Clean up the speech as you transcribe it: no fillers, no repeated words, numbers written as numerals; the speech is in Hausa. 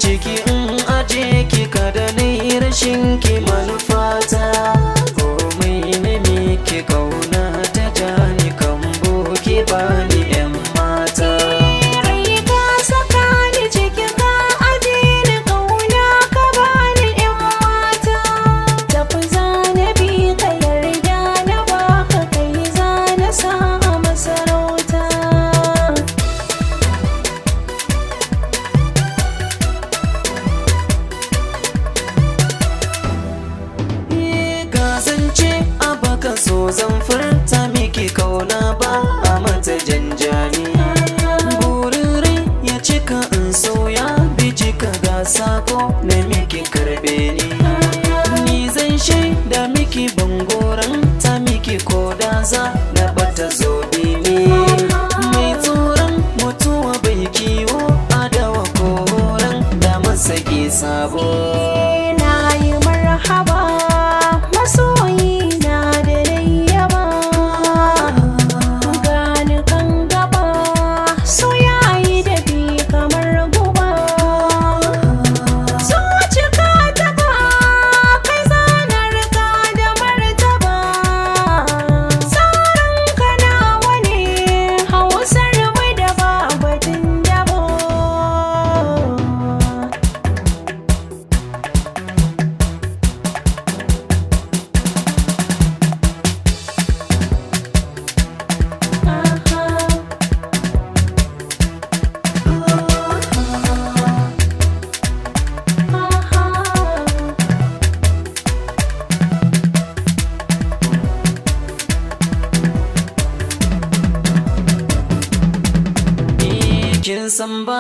ciki in aje ki kada ni rashin ki manufata komai na miki kauna ta jani kan boki bani yan mata rai ka saka ni ciki ka aje ni kauna ka bani yan mata tafi zana bi ka yarda na baka kai zana sa masarauta zance a baka so zan furta miki kauna ba a mata janjani burin rai ya cika in sauya bijika ga sako na miki karbe ni zan shaida miki bangoran ta miki koda za na bata zobe ne mai tsoron mutuwa bai kiwo adawa koran da masaki sabo na yi marhaba masoyi na da rayyaba gani kan gaba so yayi da bi kamar guba so cika taba kai zana rika da martaba sauran ka nawa ne hausar mai da babatin dabo kin san ba